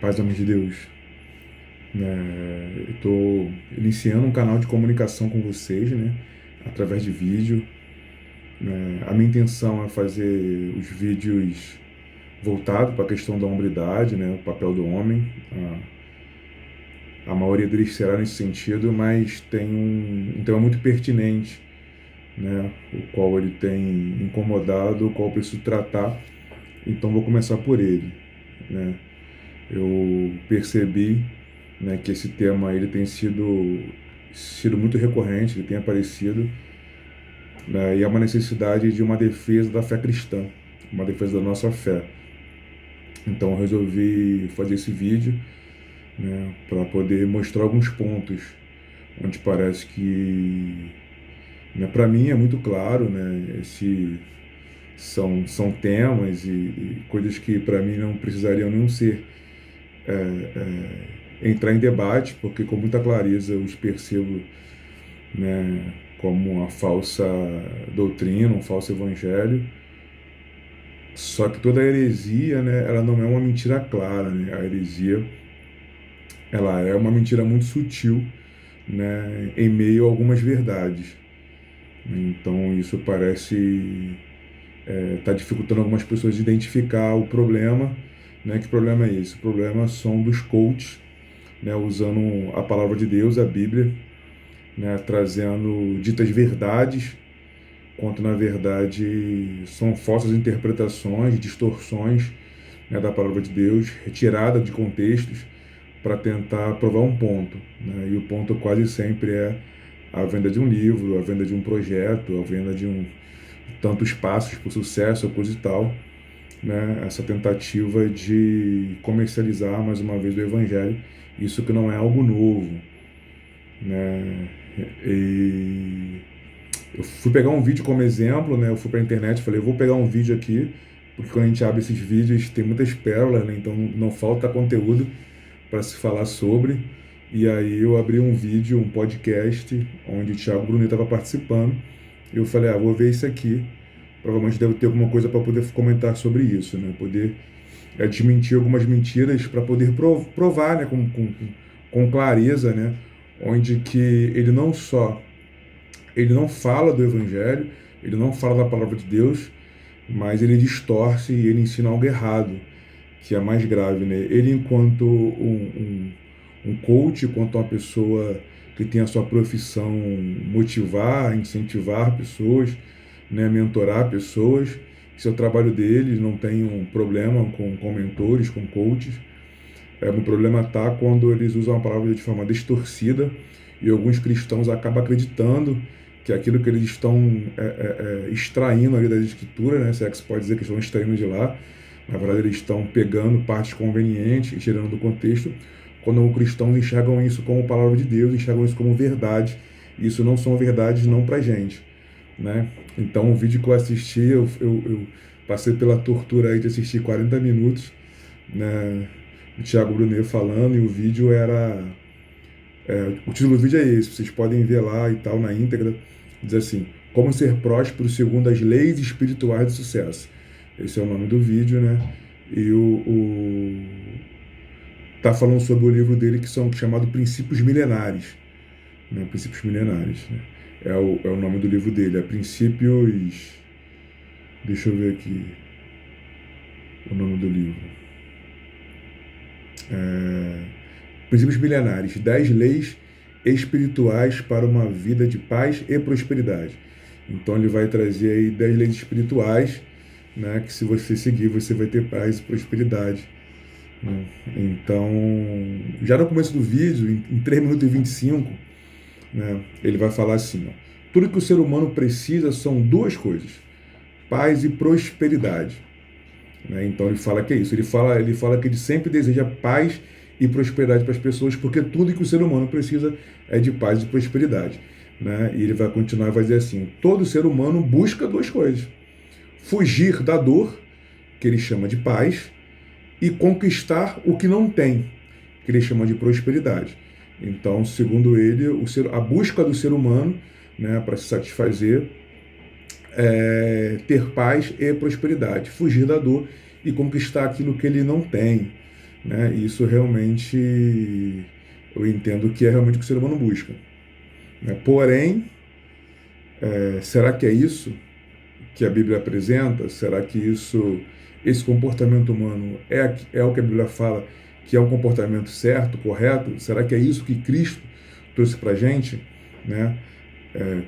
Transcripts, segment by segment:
Paz, homem de Deus. Eu estou iniciando um canal de comunicação com vocês, né? Através de vídeo. A minha intenção é fazer os vídeos voltados para a questão da hombridade, né? O papel do homem. A maioria deles será nesse sentido, mas tem um tema muito pertinente, né? O qual ele tem incomodado, o qual eu preciso tratar. Então vou começar por ele, né? Eu percebi, né, que esse tema ele tem sido muito recorrente, ele tem aparecido, né, e é uma necessidade de uma defesa da fé cristã, uma defesa da nossa fé. Então eu resolvi fazer esse vídeo, né, para poder mostrar alguns pontos onde parece que, né, para mim é muito claro, né, são temas e coisas que para mim não precisariam nem ser entrar em debate, porque com muita clareza eu os percebo, né, como uma falsa doutrina, um falso evangelho. Só que toda heresia, né, ela não é uma mentira clara, né? A heresia, ela é uma mentira muito sutil, né, em meio a algumas verdades. Então isso parece tá dificultando algumas pessoas de identificar o problema, né? Que problema é esse? O problema são dos coaches, né, usando a palavra de Deus, a Bíblia, né, trazendo ditas verdades, quanto na verdade são falsas interpretações, distorções, né, da palavra de Deus, retirada de contextos para tentar provar um ponto, né? E o ponto quase sempre é a venda de um livro, a venda de um projeto, a venda de tantos passos para o sucesso, ou coisa e tal, né? Essa tentativa de comercializar mais uma vez o evangelho, isso que não é algo novo, né? E eu fui pegar um vídeo como exemplo, né? Eu fui para a internet e falei, eu vou pegar um vídeo aqui, porque quando a gente abre esses vídeos tem muitas pérolas, né? Então não falta conteúdo para se falar sobre. E aí eu abri um vídeo, um podcast, onde o Thiago Brunet estava participando. E eu falei, vou ver isso aqui. Provavelmente deve ter alguma coisa para poder comentar sobre isso, né? Poder desmentir algumas mentiras para poder provar, né? Com clareza, né? Onde que ele não fala do Evangelho, ele não fala da palavra de Deus, mas ele distorce e ele ensina algo errado, que é mais grave, né? Ele, enquanto um coach, enquanto uma pessoa que tem a sua profissão motivar, incentivar pessoas, né? Mentorar pessoas, esse é o trabalho dele, não tem um problema com mentores, com coaches. O problema está quando eles usam a palavra de forma distorcida e alguns cristãos acabam acreditando que aquilo que eles estão extraindo ali das escrituras, né, se é que se pode dizer que estão extraindo de lá, na verdade eles estão pegando partes convenientes e tirando do contexto, quando os cristãos enxergam isso como palavra de Deus, enxergam isso como verdade, e isso não são verdades não pra gente, né? Então o vídeo que eu assisti, eu passei pela tortura aí de assistir 40 minutos, né, o Thiago Brunet falando, e o vídeo era. O título do vídeo é esse, vocês podem ver lá e tal, na íntegra. Diz assim: Como ser próspero segundo as leis espirituais do sucesso. Esse é o nome do vídeo, né? E tá falando sobre o livro dele que são chamado Princípios Milenares, né? Princípios Milenares, né? É o nome do livro dele, é Princípios. Deixa eu ver aqui o nome do livro. Princípios Milenares, 10 leis espirituais para uma vida de paz e prosperidade. Então ele vai trazer aí 10 leis espirituais, né, que se você seguir, você vai ter paz e prosperidade, né? Então, já no começo do vídeo, em 3 minutos e 25, né, ele vai falar assim, ó, tudo que o ser humano precisa são duas coisas, paz e prosperidade. Né? Então ele fala que é isso, ele fala que ele sempre deseja paz e prosperidade para as pessoas, porque tudo que o ser humano precisa é de paz e prosperidade. Né? E ele vai continuar e vai dizer assim, todo ser humano busca duas coisas, fugir da dor, que ele chama de paz, e conquistar o que não tem, que ele chama de prosperidade. Então, segundo ele, a busca do ser humano, né, para se satisfazer ter paz e prosperidade, fugir da dor e conquistar aquilo que ele não tem. né? E isso realmente eu entendo que é realmente o que o ser humano busca, né? Porém, será que é isso que a Bíblia apresenta? Será que esse comportamento humano é o que a Bíblia fala que é um comportamento certo, correto? Será que é isso que Cristo trouxe para a gente, né?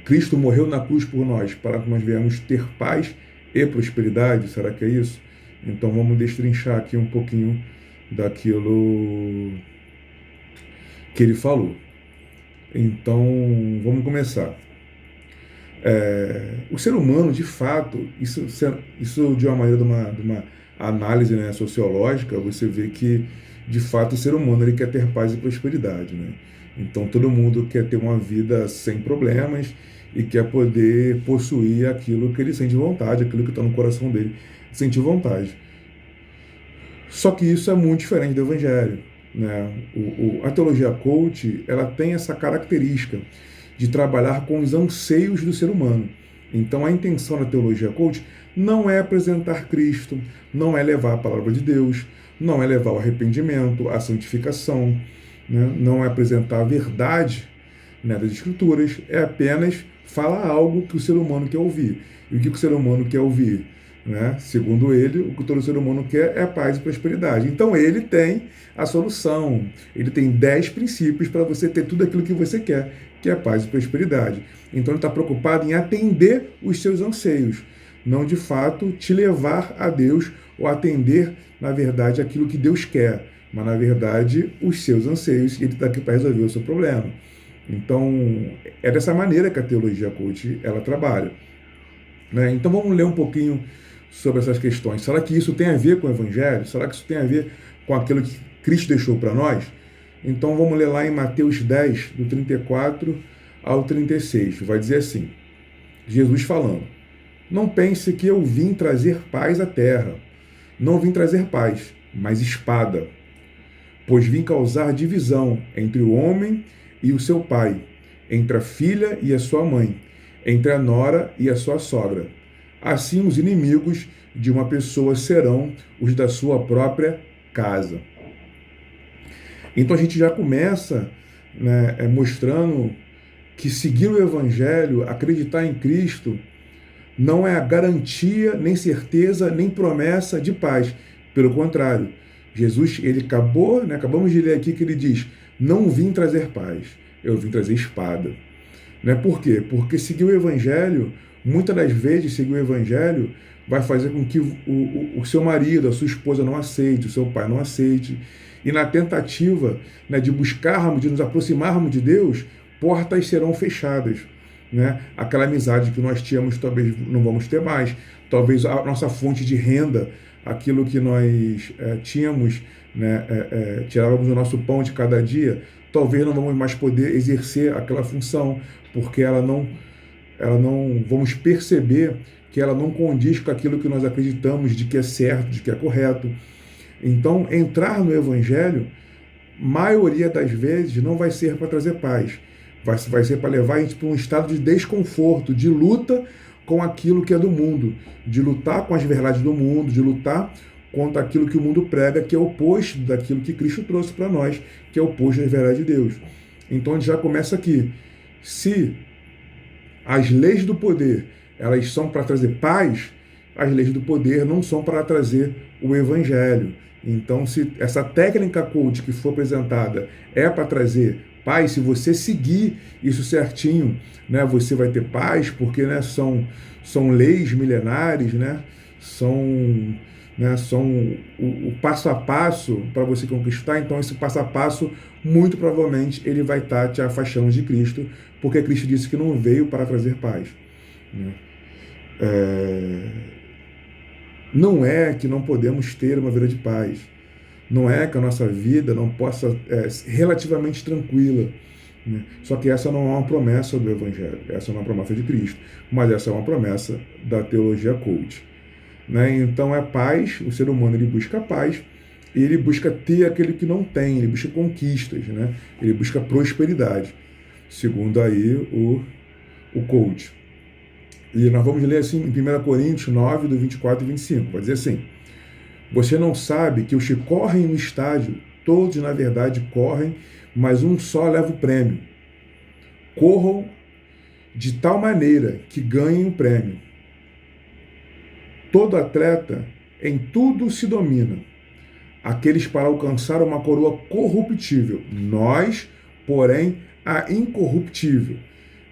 Cristo morreu na cruz por nós, para que nós venhamos ter paz e prosperidade. Será que é isso? Então vamos destrinchar aqui um pouquinho daquilo que ele falou. Então vamos começar. O ser humano, de fato, isso de uma maneira de uma análise, né, sociológica, você vê que, de fato, o ser humano ele quer ter paz e prosperidade, né? Então, todo mundo quer ter uma vida sem problemas e quer poder possuir aquilo que ele sente vontade, aquilo que está no coração dele, sente vontade. Só que isso é muito diferente do Evangelho, né? A teologia coach, ela tem essa característica de trabalhar com os anseios do ser humano. Então, a intenção da teologia coach não é apresentar Cristo, não é levar a palavra de Deus, não é levar o arrependimento, a santificação, né? Não é apresentar a verdade, né, das Escrituras, é apenas falar algo que o ser humano quer ouvir. E o que o ser humano quer ouvir? Né? Segundo ele, o que todo ser humano quer é paz e prosperidade. Então ele tem a solução, ele tem 10 princípios para você ter tudo aquilo que você quer, que é paz e prosperidade. Então ele está preocupado em atender os seus anseios, não de fato te levar a Deus ou atender, na verdade, aquilo que Deus quer, mas na verdade os seus anseios, e ele está aqui para resolver o seu problema. Então é dessa maneira que a teologia coach ela trabalha, né? Então vamos ler um pouquinho sobre essas questões. Será que isso tem a ver com o Evangelho? Será que isso tem a ver com aquilo que Cristo deixou para nós? Então vamos ler lá em Mateus 10, do 34 ao 36. Vai dizer assim, Jesus falando: Não pense que eu vim trazer paz à terra. Não vim trazer paz, mas espada. Pois vim causar divisão entre o homem e o seu pai, entre a filha e a sua mãe, entre a nora e a sua sogra. Assim, os inimigos de uma pessoa serão os da sua própria casa. Então a gente já começa, né, mostrando que seguir o Evangelho, acreditar em Cristo, não é a garantia, nem certeza, nem promessa de paz. Pelo contrário, Jesus, ele acabamos de ler aqui que ele diz: não vim trazer paz, eu vim trazer espada. Né? Por quê? Porque seguir o Evangelho, muitas das vezes, seguir o Evangelho vai fazer com que o seu marido, a sua esposa não aceite, o seu pai não aceite. E na tentativa, né, de buscarmos, de nos aproximarmos de Deus, portas serão fechadas. Né? Aquela amizade que nós tínhamos, talvez não vamos ter mais. Talvez a nossa fonte de renda, aquilo que nós tínhamos, né, tirávamos o nosso pão de cada dia, talvez não vamos mais poder exercer aquela função, porque ela não vamos perceber que ela não condiz com aquilo que nós acreditamos de que é certo, de que é correto. Então, entrar no Evangelho, maioria das vezes, não vai ser para trazer paz. Vai ser para levar a gente para um estado de desconforto, de luta com aquilo que é do mundo, de lutar com as verdades do mundo, de lutar contra aquilo que o mundo prega, que é o oposto daquilo que Cristo trouxe para nós, que é o oposto das verdades de Deus. Então, a gente já começa aqui. Se as leis do poder, elas são para trazer paz, as leis do poder não são para trazer o Evangelho. Então, se essa técnica coach que for apresentada é para trazer paz, se você seguir isso certinho, né, você vai ter paz, porque, né, são leis milenares, né, são o passo a passo para você conquistar. Então, esse passo a passo, muito provavelmente, ele vai estar te afastando de Cristo, porque Cristo disse que não veio para trazer paz. Né? Não é que não podemos ter uma vida de paz. Não é que a nossa vida não possa ser relativamente tranquila. Né? Só que essa não é uma promessa do Evangelho, essa não é uma promessa de Cristo, mas essa é uma promessa da teologia coach. Né? Então é paz, o ser humano ele busca paz, e ele busca ter aquele que não tem, ele busca conquistas, né? Ele busca prosperidade, segundo aí o coach. E nós vamos ler assim em 1 Coríntios 9, do 24 e 25, vai dizer assim: Você não sabe que os que correm no estádio, todos na verdade correm, mas um só leva o prêmio. Corram de tal maneira que ganhem o prêmio. Todo atleta em tudo se domina. Aqueles para alcançar uma coroa corruptível. Nós, porém, a incorruptível.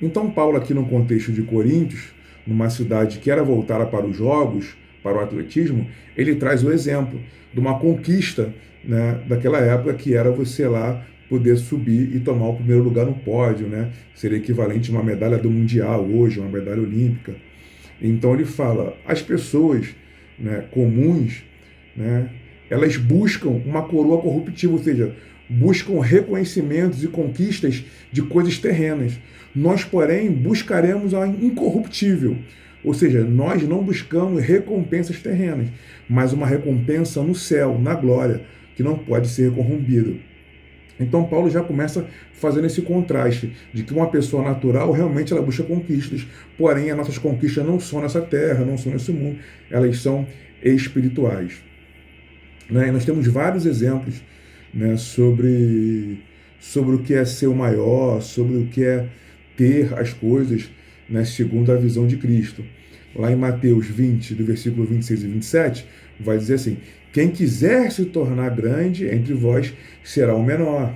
Então, Paulo, aqui no contexto de Coríntios, numa cidade que era voltada para os jogos, para o atletismo, ele traz o exemplo de uma conquista, né, daquela época, que era você lá poder subir e tomar o primeiro lugar no pódio, né? Seria equivalente a uma medalha do Mundial hoje, uma medalha olímpica. Então ele fala, as pessoas, né, comuns, né, elas buscam uma coroa corruptível, ou seja, buscam reconhecimentos e conquistas de coisas terrenas. Nós, porém, buscaremos a incorruptível, ou seja, nós não buscamos recompensas terrenas, mas uma recompensa no céu, na glória, que não pode ser corrompida. Então Paulo já começa fazendo esse contraste de que uma pessoa natural realmente ela busca conquistas, porém as nossas conquistas não são nessa terra, não são nesse mundo, elas são espirituais. Né? E nós temos vários exemplos, né, sobre o que é ser o maior, sobre o que é ter as coisas, né, segundo a visão de Cristo. Lá em Mateus 20, do versículo 26 e 27, vai dizer assim, quem quiser se tornar grande entre vós será o menor,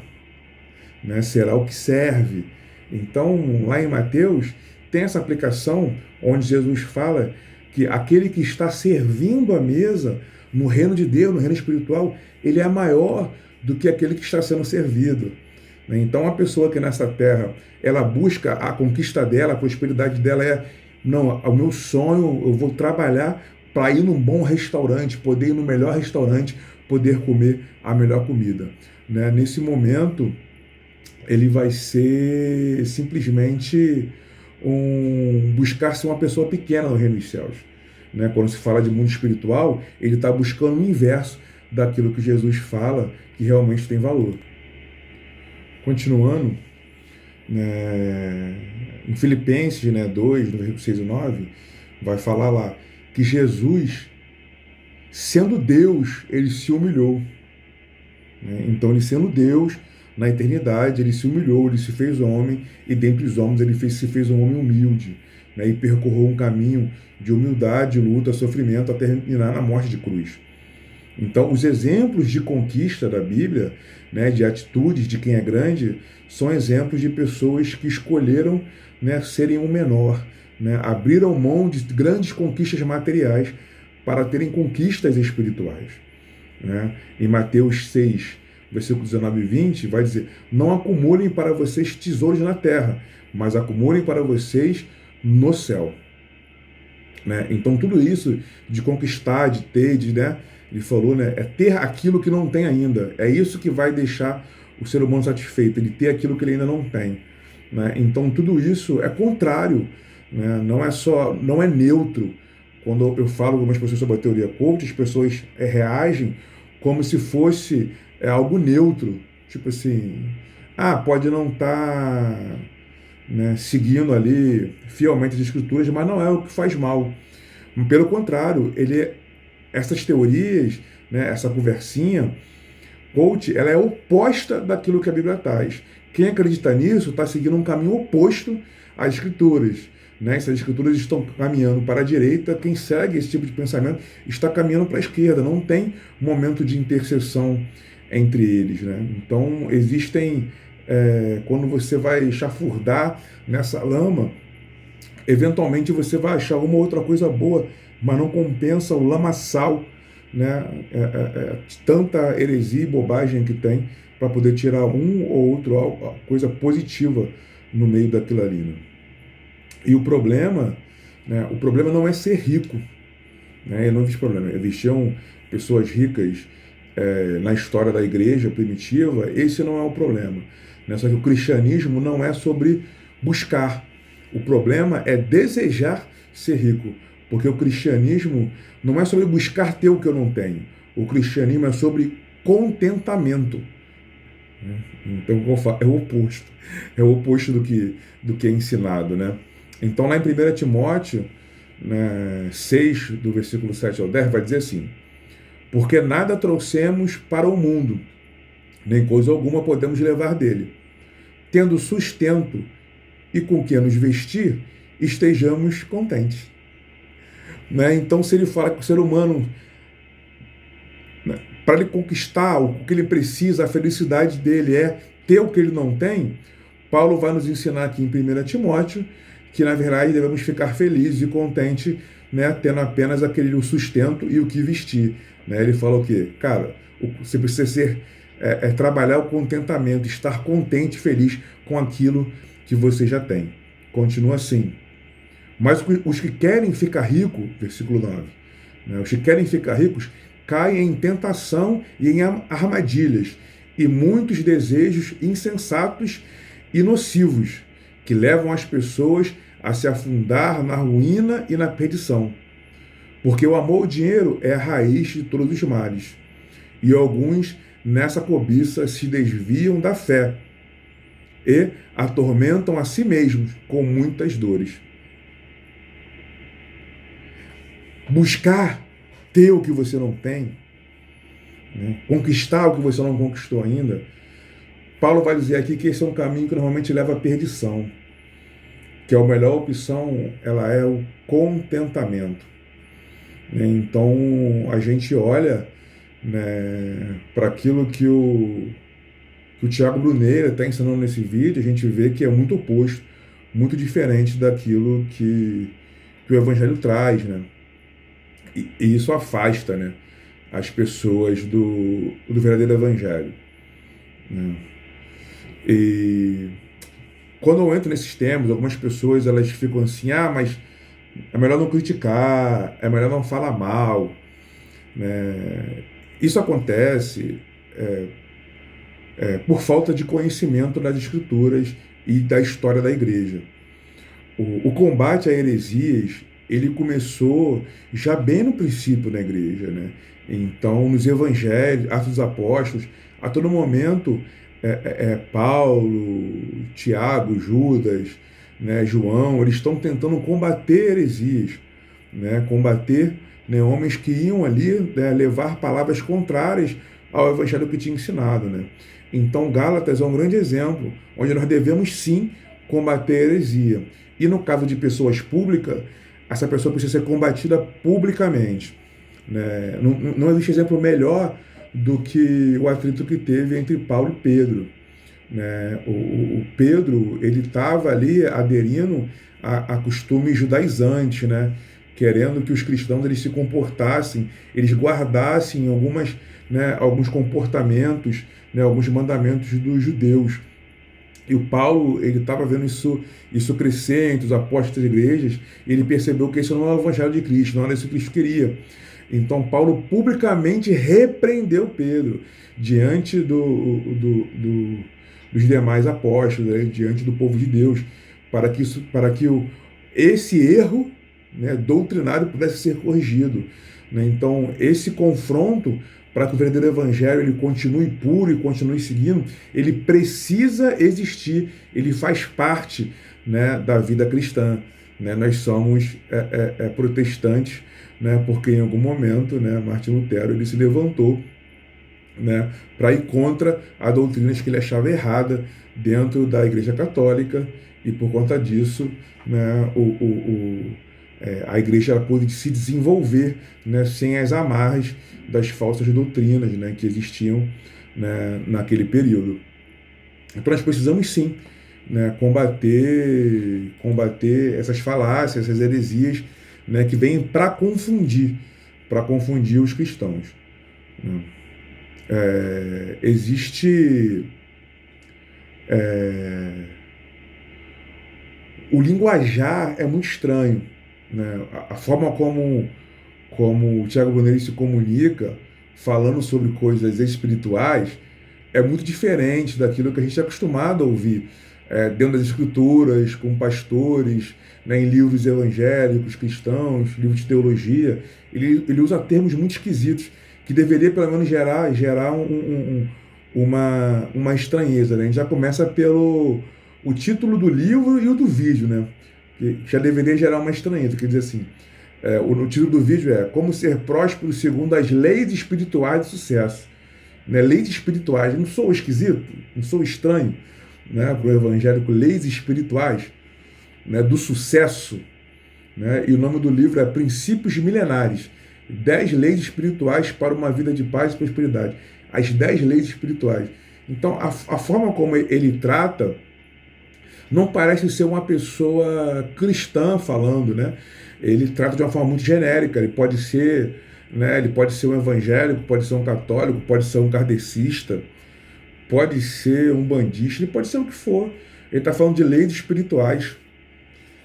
né, será o que serve. Então, lá em Mateus, tem essa aplicação onde Jesus fala que aquele que está servindo a mesa no reino de Deus, no reino espiritual, ele é maior do que aquele que está sendo servido. Então, a pessoa que nessa terra, ela busca a conquista dela, a prosperidade dela não, o meu sonho, eu vou trabalhar para ir num bom restaurante, poder ir no melhor restaurante, poder comer a melhor comida. Nesse momento, ele vai ser simplesmente buscar ser uma pessoa pequena no reino dos céus. Quando se fala de mundo espiritual, ele está buscando o inverso daquilo que Jesus fala, que realmente tem valor. Continuando, em Filipenses 2, no versículo 6 e 9, vai falar lá que Jesus, sendo Deus, ele se humilhou. Então, ele sendo Deus, na eternidade, ele se humilhou, ele se fez homem, e dentre os homens ele se fez um homem humilde, e percorreu um caminho de humildade, luta, sofrimento, até terminar na morte de cruz. Então, os exemplos de conquista da Bíblia, de atitudes de quem é grande, são exemplos de pessoas que escolheram serem um menor, abriram mão de grandes conquistas materiais para terem conquistas espirituais. Em Mateus 6, versículo 19 e 20, vai dizer, não acumulem para vocês tesouros na terra, mas acumulem para vocês no céu. Então, tudo isso de conquistar, de ter, ele falou, é ter aquilo que não tem ainda. É isso que vai deixar o ser humano satisfeito, ele ter aquilo que ele ainda não tem. Então, tudo isso é contrário, não é neutro. Quando eu falo com algumas pessoas sobre a teoria coach, as pessoas reagem como se fosse algo neutro. Tipo assim, pode não estar seguindo ali fielmente as escrituras, mas não é o que faz mal. Pelo contrário, essas teorias, essa conversinha, coach, ela é oposta daquilo que a Bíblia traz. Quem acredita nisso está seguindo um caminho oposto às escrituras. Se as escrituras estão caminhando para a direita, quem segue esse tipo de pensamento está caminhando para a esquerda. Não tem momento de interseção entre eles. Então, existem... quando você vai chafurdar nessa lama, eventualmente você vai achar uma outra coisa boa, mas não compensa o lamaçal, tanta heresia e bobagem que tem para poder tirar um ou outro coisa positiva no meio daquilo ali. E o problema não é ser rico. Não existe problema. Existiam pessoas ricas na história da igreja primitiva, esse não é o problema. Só que o cristianismo não é sobre buscar. O problema é desejar ser rico. Porque o cristianismo não é sobre buscar ter o que eu não tenho. O cristianismo é sobre contentamento. Então, é o oposto. É o oposto do que é ensinado. Então, lá em 1 Timóteo 6, do versículo 7 ao 10, vai dizer assim, porque nada trouxemos para o mundo, nem coisa alguma podemos levar dele. Tendo sustento e com que nos vestir, estejamos contentes. Né? Então, se ele fala que o ser humano, né, para ele conquistar o que ele precisa, a felicidade dele é ter o que ele não tem, Paulo vai nos ensinar aqui em 1 Timóteo que, na verdade, devemos ficar felizes e contentes, né, tendo apenas aquele o sustento e o que vestir. Né? Ele fala o quê? Cara, você precisa trabalhar o contentamento, estar contente, feliz com aquilo que você já tem. Continua assim. Mas os que querem ficar ricos, versículo 9, né, os que querem ficar ricos caem em tentação e em armadilhas, e muitos desejos insensatos e nocivos, que levam as pessoas a se afundar na ruína e na perdição. Porque o amor ao dinheiro é a raiz de todos os males. E alguns, nessa cobiça, se desviam da fé e atormentam a si mesmos com muitas dores. Buscar ter o que você não tem, né? Conquistar o que você não conquistou ainda, Paulo vai dizer aqui que esse é um caminho que normalmente leva à perdição, que a melhor opção ela é o contentamento. Então a gente olha, né, para aquilo que o Tiago Bruneira está ensinando nesse vídeo, a gente vê que é muito oposto, muito diferente daquilo que o Evangelho traz, né? E isso afasta, né, as pessoas do verdadeiro Evangelho. Né? E quando eu entro nesses termos, algumas pessoas elas ficam assim, mas é melhor não criticar, é melhor não falar mal. Né? Isso acontece por falta de conhecimento das Escrituras e da história da igreja. O combate a heresias, ele começou já bem no princípio da igreja, né? Então, nos evangelhos, Atos dos Apóstolos, a todo momento, Paulo, Tiago, Judas, né, João, eles estão tentando combater heresias, né? Combater, né, homens que iam ali, né, levar palavras contrárias ao evangelho que tinha ensinado, né? Então, Gálatas é um grande exemplo, onde nós devemos sim combater a heresia. E no caso de pessoas públicas, essa pessoa precisa ser combatida publicamente. Né? Não existe exemplo melhor do que o atrito que teve entre Paulo e Pedro. Né? O Pedro, ele estava ali aderindo a costumes judaizantes, né? Querendo que os cristãos eles se comportassem, eles guardassem alguns comportamentos, né? Alguns mandamentos dos judeus. E o Paulo, ele estava vendo isso crescer entre os apóstolos das igrejas, e ele percebeu que esse não é o evangelho de Cristo, não era isso que Cristo queria. Então, Paulo publicamente repreendeu Pedro diante dos demais apóstolos, né, diante do povo de Deus, para que esse erro, né, doutrinário pudesse ser corrigido. Né? Então, esse confronto, para que o verdadeiro evangelho ele continue puro e continue seguindo, ele precisa existir, ele faz parte, né, da vida cristã. Né? Nós somos protestantes, né, porque em algum momento, né, Martim Lutero ele se levantou, né, para ir contra a doutrina que ele achava errada dentro da Igreja Católica, e por conta disso, né, a igreja pôde se desenvolver, né, sem as amarras das falsas doutrinas, né, que existiam, né, naquele período. Então nós precisamos sim, né, combater essas falácias, essas heresias, né, que vêm para confundir os cristãos. Né? Existe o linguajar é muito estranho, né? A forma como o Tiago Bruneira se comunica, falando sobre coisas espirituais, é muito diferente daquilo que a gente é acostumado a ouvir dentro das escrituras, com pastores, né, em livros evangélicos, cristãos, livros de teologia. Ele usa termos muito esquisitos, que deveria pelo menos gerar uma estranheza. Né? A gente já começa pelo o título do livro e o do vídeo, né? Que já deveria gerar uma estranheza. Quer dizer assim, O título do vídeo é Como Ser Próspero Segundo as Leis Espirituais de Sucesso. Né? Leis espirituais, não sou esquisito, não sou estranho, né, para o evangélico, leis espirituais, né, do sucesso. Né? E o nome do livro é Princípios Milenares, 10 leis espirituais para uma vida de paz e prosperidade. As 10 leis espirituais. Então, a forma como ele trata não parece ser uma pessoa cristã falando, né? Ele trata de uma forma muito genérica. Ele pode ser, né? Ele pode ser um evangélico, pode ser um católico, pode ser um kardecista, pode ser um bandista, ele pode ser o que for. Ele está falando de leis espirituais.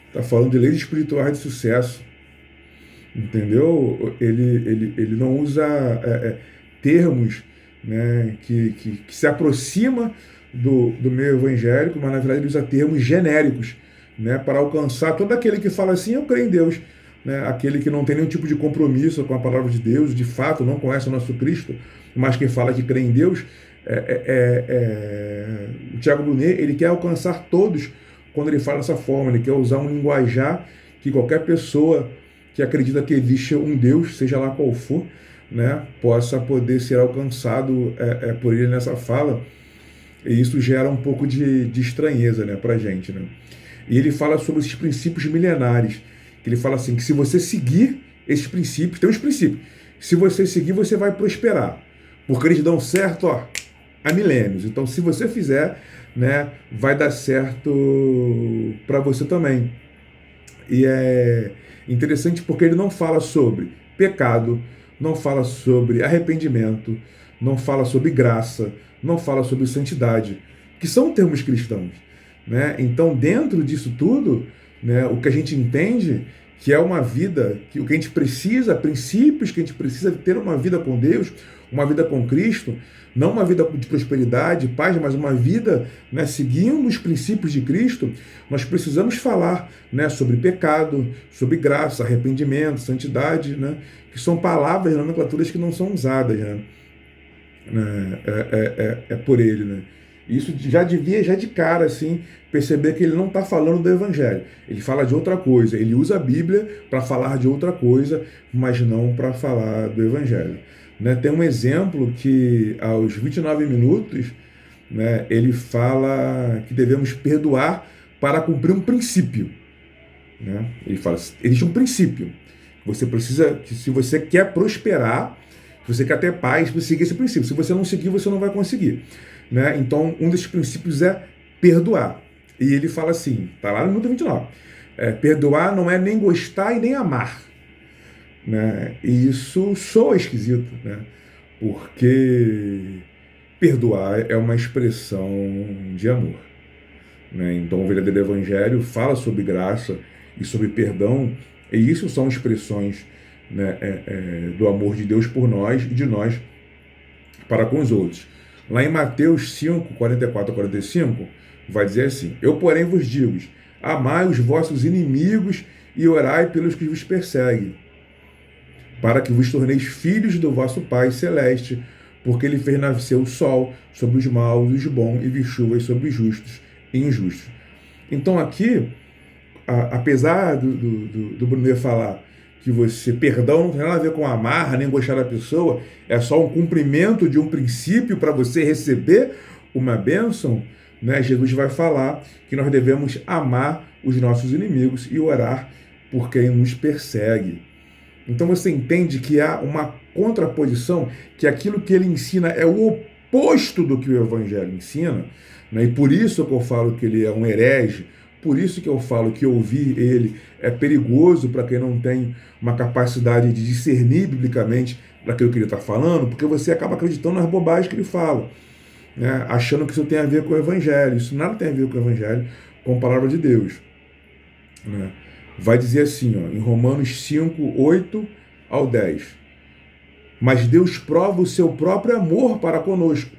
Está falando de leis espirituais de sucesso. Entendeu? Ele não usa termos, né, que se aproxima do meio evangélico, mas na verdade ele usa termos genéricos, né, para alcançar todo aquele que fala assim, eu creio em Deus. Né, aquele que não tem nenhum tipo de compromisso com a palavra de Deus, de fato não conhece o nosso Cristo, mas que fala que crê em Deus. O Tiago Brunet, ele quer alcançar todos quando ele fala dessa forma, ele quer usar um linguajar que qualquer pessoa que acredita que existe um Deus, seja lá qual for, né, possa poder ser alcançado por ele nessa fala, e isso gera um pouco de estranheza, né, para a gente. Né? E ele fala sobre esses princípios milenares, que ele fala assim, que se você seguir esses princípios, tem uns princípios, se você seguir, você vai prosperar, porque eles dão certo há milênios, então se você fizer, né, vai dar certo para você também. E é interessante porque ele não fala sobre pecado, não fala sobre arrependimento, não fala sobre graça, não fala sobre santidade, que são termos cristãos. Né? Então, dentro disso tudo, né, o que a gente entende que é uma vida, que o que a gente precisa, princípios que a gente precisa ter uma vida com Deus, uma vida com Cristo, não uma vida de prosperidade, paz, mas uma vida, né, seguindo os princípios de Cristo. Nós precisamos falar, né, sobre pecado, sobre graça, arrependimento, santidade, né, que são palavras, nomenclaturas que não são usadas, né, por ele. Né. Isso já devia, já de cara, assim, perceber que ele não está falando do Evangelho. Ele fala de outra coisa. Ele usa a Bíblia para falar de outra coisa, mas não para falar do Evangelho. Né? Tem um exemplo que, aos 29 minutos, né, ele fala que devemos perdoar para cumprir um princípio. Né? Ele fala, existe um princípio. Você precisa, que se você quer prosperar, se você quer ter paz, você seguir esse princípio. Se você não seguir, você não vai conseguir. Né? Então, um desses princípios é perdoar. E ele fala assim, está lá no minuto 29, perdoar não é nem gostar e nem amar. Né? E isso soa esquisito, né? Porque perdoar é uma expressão de amor. Né? Então, o verdadeiro evangelho fala sobre graça e sobre perdão, e isso são expressões, né, do amor de Deus por nós e de nós para com os outros. Lá em Mateus 5, 44 a 45, vai dizer assim, eu, porém, vos digo, amai os vossos inimigos e orai pelos que vos perseguem, para que vos torneis filhos do vosso Pai Celeste, porque ele fez nascer o sol sobre os maus e os bons e vi chuvas sobre os justos e injustos. Então aqui, apesar do Brunet falar que você, perdão não tem nada a ver com amar, nem gostar da pessoa, é só um cumprimento de um princípio para você receber uma bênção, né? Jesus vai falar que nós devemos amar os nossos inimigos e orar por quem nos persegue. Então você entende que há uma contraposição, que aquilo que ele ensina é o oposto do que o Evangelho ensina, né? E por isso que eu falo que ele é um herege, por isso que eu falo que ouvir ele é perigoso para quem não tem uma capacidade de discernir biblicamente daquilo que ele está falando, porque você acaba acreditando nas bobagens que ele fala, né? Achando que isso tem a ver com o Evangelho. Isso nada tem a ver com o Evangelho, com a palavra de Deus. Né? Vai dizer assim, ó, em Romanos 5, 8 ao 10. Mas Deus prova o seu próprio amor para conosco,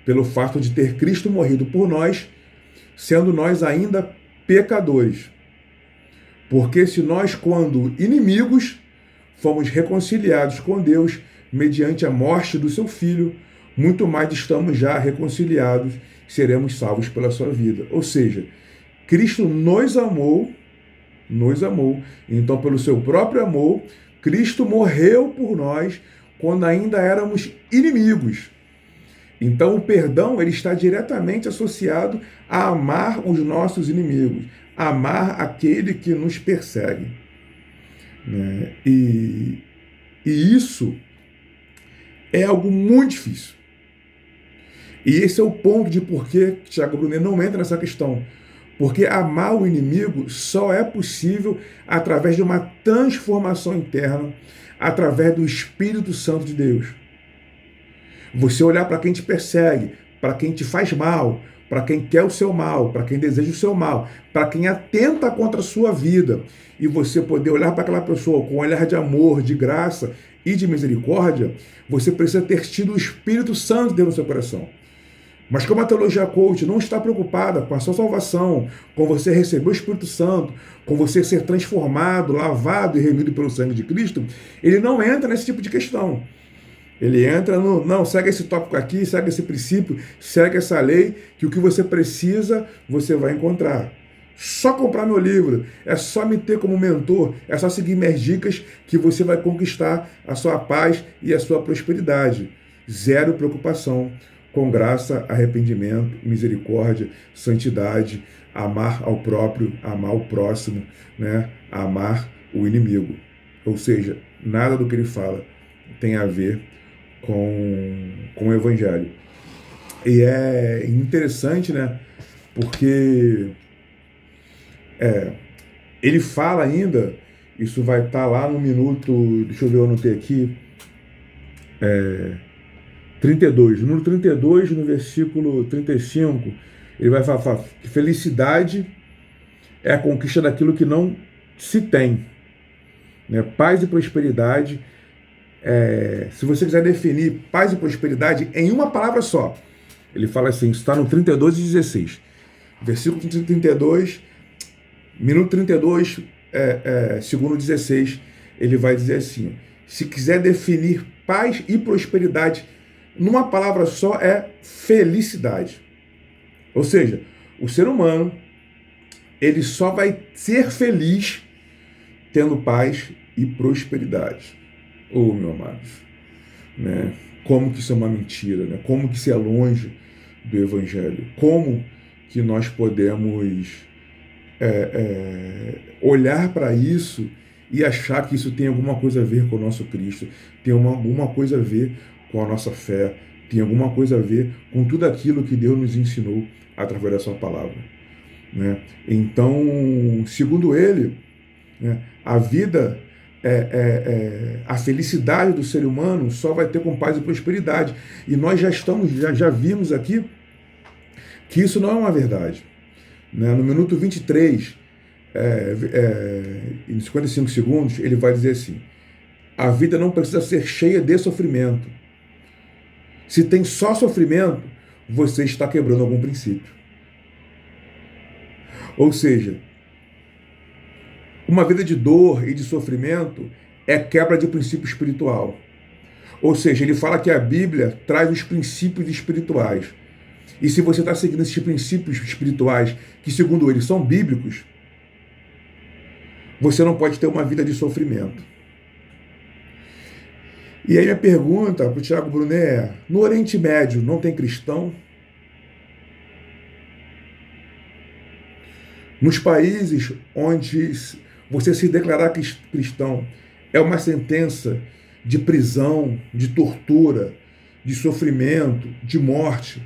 pelo fato de ter Cristo morrido por nós, sendo nós ainda pecadores. Porque se nós, quando inimigos, fomos reconciliados com Deus mediante a morte do seu Filho, muito mais estamos já reconciliados, seremos salvos pela sua vida. Ou seja, Cristo nos amou, nos amou. Então, pelo seu próprio amor, Cristo morreu por nós quando ainda éramos inimigos. Então, o perdão ele está diretamente associado a amar os nossos inimigos, amar aquele que nos persegue. Né? E isso é algo muito difícil. E esse é o ponto de por que Tiago Brunet não entra nessa questão. Porque amar o inimigo só é possível através de uma transformação interna, através do Espírito Santo de Deus. Você olhar para quem te persegue, para quem te faz mal, para quem quer o seu mal, para quem deseja o seu mal, para quem atenta contra a sua vida, e você poder olhar para aquela pessoa com um olhar de amor, de graça e de misericórdia, você precisa ter tido o Espírito Santo dentro do seu coração. Mas como a teologia coach não está preocupada com a sua salvação, com você receber o Espírito Santo, com você ser transformado, lavado e remido pelo sangue de Cristo, ele não entra nesse tipo de questão. Ele entra no, não, segue esse tópico aqui, segue esse princípio, segue essa lei, que o que você precisa, você vai encontrar. Só comprar meu livro, é só me ter como mentor, é só seguir minhas dicas que você vai conquistar a sua paz e a sua prosperidade. Zero preocupação com graça, arrependimento, misericórdia, santidade, amar ao próprio, amar o próximo, né? Amar o inimigo. Ou seja, nada do que ele fala tem a ver com o Evangelho. E é interessante, né? Porque ele fala ainda, isso vai estar lá no minuto, deixa eu ver, eu anotei aqui, 32, número 32, no versículo 35, ele vai falar que felicidade é a conquista daquilo que não se tem. Né? Paz e prosperidade, se você quiser definir paz e prosperidade em uma palavra só, ele fala assim, isso está no 32 e 16. Versículo 32, minuto 32, segundo 16, ele vai dizer assim, se quiser definir paz e prosperidade numa palavra só, é felicidade. Ou seja, o ser humano, ele só vai ser feliz tendo paz e prosperidade. Oh, meu amados, né? Como que isso é uma mentira, né? Como que isso é longe do Evangelho? Como que nós podemos olhar para isso e achar que isso tem alguma coisa a ver com o nosso Cristo, tem alguma coisa a ver com a nossa fé, tem alguma coisa a ver com tudo aquilo que Deus nos ensinou através da sua palavra. Né? Então, segundo ele, né, a vida, a felicidade do ser humano só vai ter com paz e prosperidade. E nós já vimos aqui que isso não é uma verdade. Né? No minuto 23, em 55 segundos, ele vai dizer assim, a vida não precisa ser cheia de sofrimento. Se tem só sofrimento, você está quebrando algum princípio. Ou seja, uma vida de dor e de sofrimento é quebra de princípio espiritual. Ou seja, ele fala que a Bíblia traz os princípios espirituais. E se você está seguindo esses princípios espirituais, que segundo ele são bíblicos, você não pode ter uma vida de sofrimento. E aí minha pergunta para o Tiago Brunet é, no Oriente Médio não tem cristão? Nos países onde você se declarar cristão é uma sentença de prisão, de tortura, de sofrimento, de morte.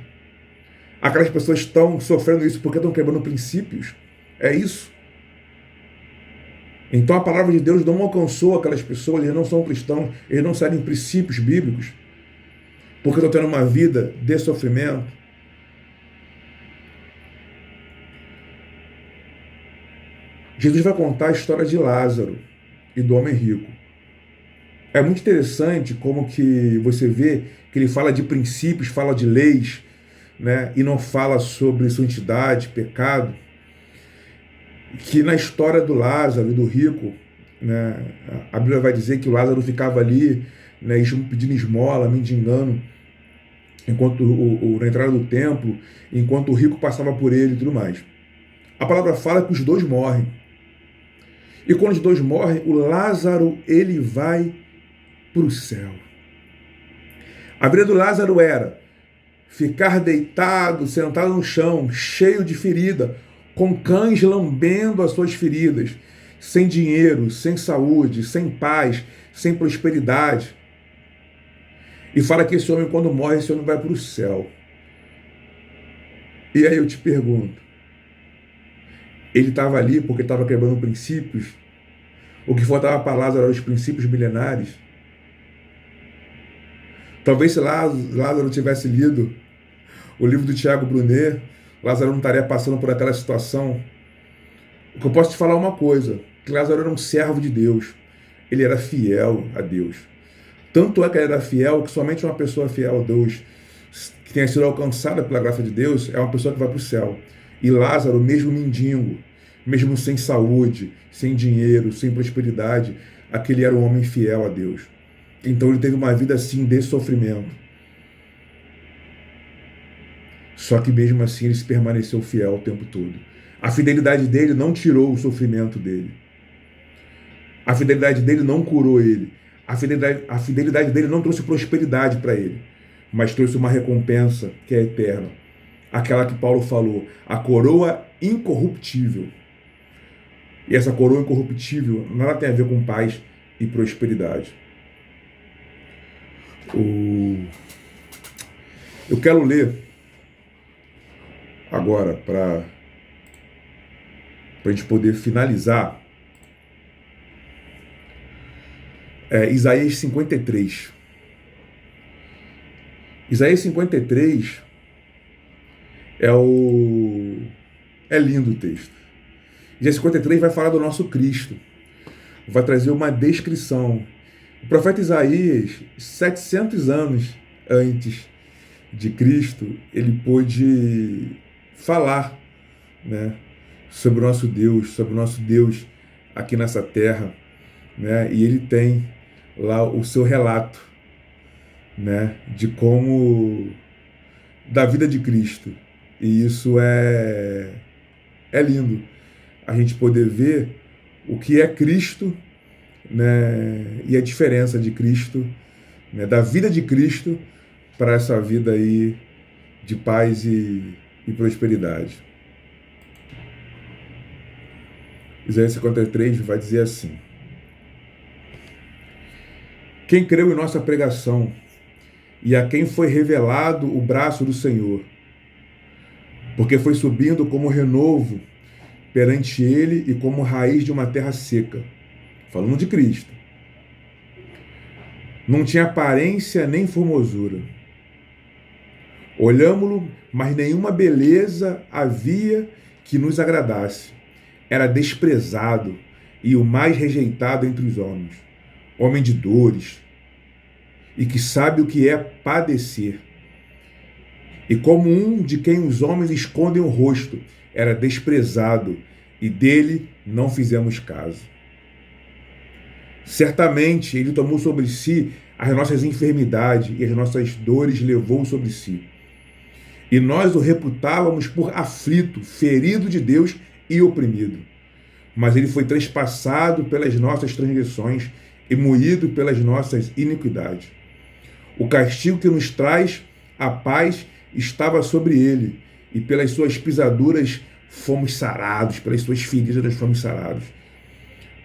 Aquelas pessoas estão sofrendo isso porque estão quebrando princípios. É isso. Então a palavra de Deus não alcançou aquelas pessoas, eles não são cristãos, eles não seguem princípios bíblicos, porque estão tendo uma vida de sofrimento. Jesus vai contar a história de Lázaro e do homem rico. É muito interessante como que você vê que ele fala de princípios, fala de leis, né, e não fala sobre santidade, pecado, que na história do Lázaro e do rico, né, a Bíblia vai dizer que o Lázaro ficava ali, né, pedindo esmola, mendigando, enquanto na entrada do templo, enquanto o rico passava por ele e tudo mais. A palavra fala que os dois morrem. E quando os dois morrem, o Lázaro, ele vai para o céu. A vida do Lázaro era ficar deitado, sentado no chão, cheio de ferida, com cães lambendo as suas feridas, sem dinheiro, sem saúde, sem paz, sem prosperidade. E fala que esse homem, quando morre, esse homem vai para o céu. E aí eu te pergunto, ele estava ali porque estava quebrando princípios? O que faltava para Lázaro eram os princípios milenares? Talvez se Lázaro tivesse lido o livro do Tiago Brunet, Lázaro não estaria passando por aquela situação. O que eu posso te falar é uma coisa, que Lázaro era um servo de Deus. Ele era fiel a Deus. Tanto é que ele era fiel que somente uma pessoa fiel a Deus, que tenha sido alcançada pela graça de Deus, é uma pessoa que vai para o céu. E Lázaro, mesmo mendigo, mesmo sem saúde, sem dinheiro, sem prosperidade, aquele era um homem fiel a Deus. Então ele teve uma vida assim de sofrimento. Só que mesmo assim ele se permaneceu fiel o tempo todo. A fidelidade dele não tirou o sofrimento dele. A fidelidade dele não curou ele. A fidelidade dele não trouxe prosperidade para ele, mas trouxe uma recompensa que é eterna. Aquela que Paulo falou, a coroa incorruptível. E essa coroa incorruptível nada tem a ver com paz e prosperidade. Eu quero ler agora, para a gente poder finalizar, Isaías 53. Isaías 53 é lindo o texto. Isaías 53 vai falar do nosso Cristo, vai trazer uma descrição. O profeta Isaías, 700 anos antes de Cristo, ele pôde falar, né, sobre o nosso Deus aqui nessa terra, né, e ele tem lá o seu relato, né, de como, da vida de Cristo, e isso é lindo, a gente poder ver o que é Cristo, né, e a diferença de Cristo, né, da vida de Cristo para essa vida aí de paz e prosperidade. Isaías 53 vai dizer assim: quem creu em nossa pregação e a quem foi revelado o braço do Senhor, porque foi subindo como renovo perante ele e como raiz de uma terra seca. Falando de Cristo. Não tinha aparência nem formosura. Olhámo-lo, mas nenhuma beleza havia que nos agradasse. Era desprezado e o mais rejeitado entre os homens. Homem de dores, e que sabe o que é padecer. E como um de quem os homens escondem o rosto, era desprezado, e dele não fizemos caso. Certamente ele tomou sobre si as nossas enfermidades e as nossas dores levou sobre si. E nós o reputávamos por aflito, ferido de Deus e oprimido. Mas ele foi trespassado pelas nossas transgressões e moído pelas nossas iniquidades. O castigo que nos traz a paz estava sobre ele, e pelas suas pisaduras fomos sarados, pelas suas feridas nós fomos sarados.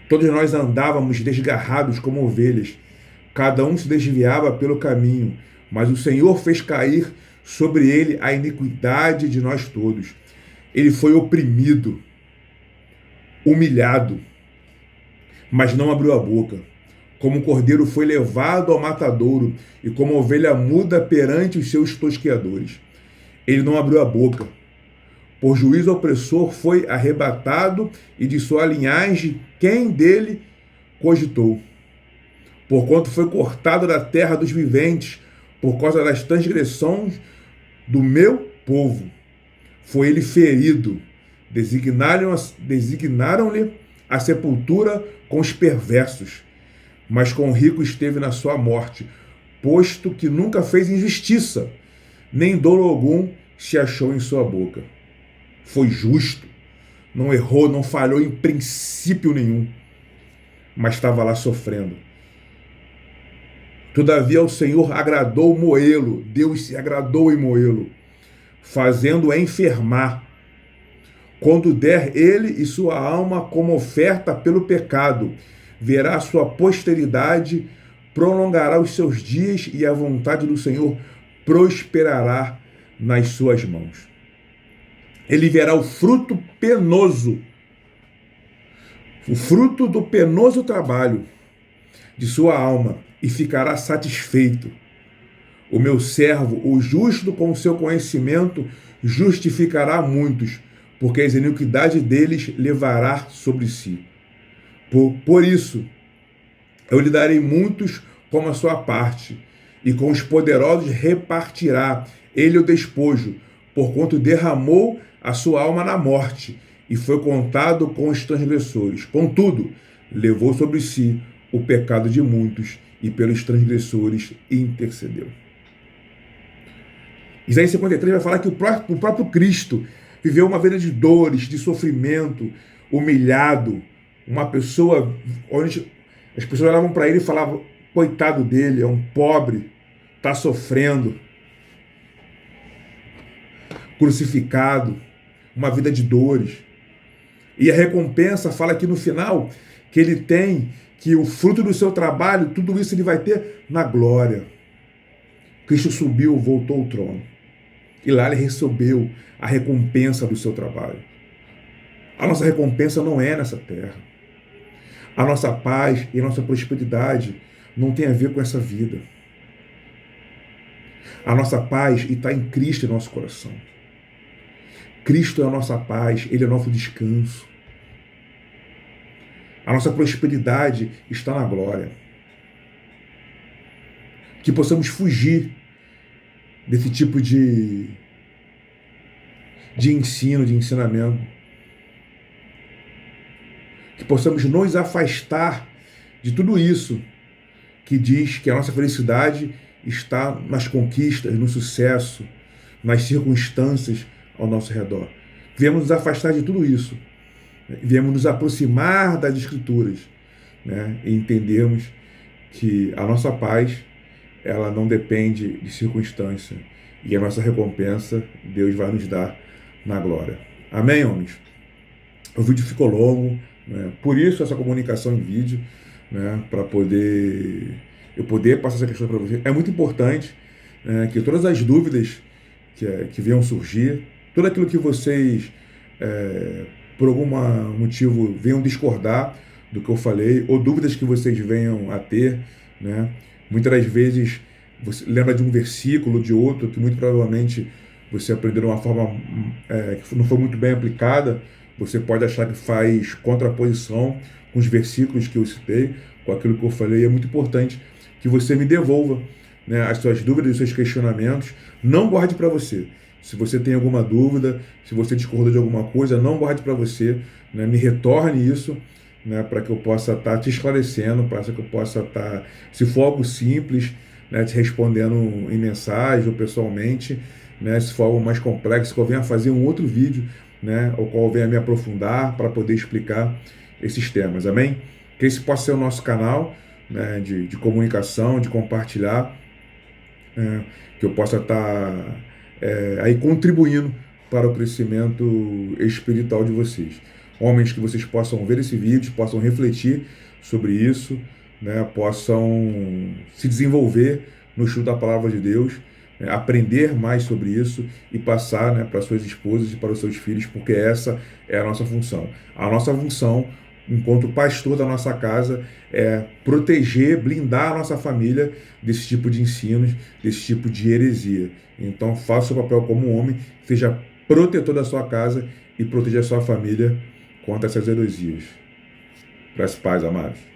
Todos nós andávamos desgarrados como ovelhas, cada um se desviava pelo caminho, mas o Senhor fez cair sobre ele a iniquidade de nós todos. Ele foi oprimido, humilhado, mas não abriu a boca. Como um cordeiro foi levado ao matadouro, e como ovelha muda perante os seus tosqueadores. Ele não abriu a boca. Por juízo opressor foi arrebatado, e de sua linhagem quem dele cogitou. Porquanto foi cortado da terra dos viventes, por causa das transgressões do meu povo. Foi ele ferido, designaram-lhe a sepultura com os perversos, mas com o rico esteve na sua morte, posto que nunca fez injustiça, nem dolo algum se achou em sua boca. Foi justo, não errou, não falhou em princípio nenhum. mas estava lá sofrendo. Todavia o Senhor agradou moê-lo, Deus se agradou em moê-lo, fazendo-o enfermar. Quando der ele e sua alma como oferta pelo pecado, verá a sua posteridade, prolongará os seus dias e a vontade do Senhor prosperará nas suas mãos. Ele verá o fruto penoso, o fruto do penoso trabalho de sua alma e ficará satisfeito. O meu servo, o justo, com o seu conhecimento, justificará muitos, porque as iniquidades deles levará sobre si. Por isso, eu lhe darei muitos como a sua parte, e com os poderosos repartirá ele o despojo, porquanto derramou a sua alma na morte, e foi contado com os transgressores. Contudo, levou sobre si o pecado de muitos, e pelos transgressores intercedeu. Isaías 53 vai falar que o próprio Cristo viveu uma vida de dores, de sofrimento, humilhado, uma pessoa onde as pessoas olhavam para ele e falavam: coitado dele, é um pobre, está sofrendo, crucificado, uma vida de dores. E a recompensa fala aqui no final que ele tem, que o fruto do seu trabalho, tudo isso ele vai ter na glória. Cristo subiu, voltou ao trono. E lá ele recebeu a recompensa do seu trabalho. A nossa recompensa não é nessa terra. A nossa paz e a nossa prosperidade não tem a ver com essa vida. A nossa paz está em Cristo em nosso coração. Cristo é a nossa paz, Ele é o nosso descanso. A nossa prosperidade está na glória. Que possamos fugir desse tipo de ensino, de ensinamento. Que possamos nos afastar de tudo isso que diz que a nossa felicidade está nas conquistas, no sucesso, nas circunstâncias ao nosso redor. Viemos nos afastar de tudo isso. Viemos nos aproximar das Escrituras, né? E entendermos que a nossa paz, ela não depende de circunstância. E a nossa recompensa, Deus vai nos dar na glória. Amém, homens? O vídeo ficou longo, né? Por isso essa comunicação em vídeo, né? Para eu poder passar essa questão para vocês. É muito importante, né, que todas as dúvidas que venham surgir, tudo aquilo que vocês, por algum motivo, venham discordar do que eu falei, ou dúvidas que vocês venham a ter, né? Muitas das vezes você lembra de um versículo, de outro, que muito provavelmente você aprendeu de uma forma que não foi muito bem aplicada. Você pode achar que faz contraposição com os versículos que eu citei, com aquilo que eu falei. É muito importante que você me devolva, né, as suas dúvidas e os seus questionamentos. Não guarde para você. Se você tem alguma dúvida, se você discordou de alguma coisa, não guarde para você, né, me retorne isso, né, para que eu possa estar te esclarecendo, para que eu possa estar, se for algo simples, né, te respondendo em mensagem ou pessoalmente, né, se for algo mais complexo, que eu venha fazer um outro vídeo, né, o qual eu venha me aprofundar para poder explicar esses temas, amém? Que esse possa ser o nosso canal, né, de comunicação, de compartilhar, que eu possa estar aí contribuindo para o crescimento espiritual de vocês. Homens, que vocês possam ver esse vídeo, possam refletir sobre isso, né, possam se desenvolver no estudo da palavra de Deus, né, aprender mais sobre isso e passar, né, para suas esposas e para os seus filhos, porque essa é a nossa função. A nossa função, enquanto pastor da nossa casa, é proteger, blindar a nossa família desse tipo de ensinos, desse tipo de heresia. Então, faça o papel como um homem, seja protetor da sua casa e proteja a sua família contra essas heresias. Graças a Deus, amados.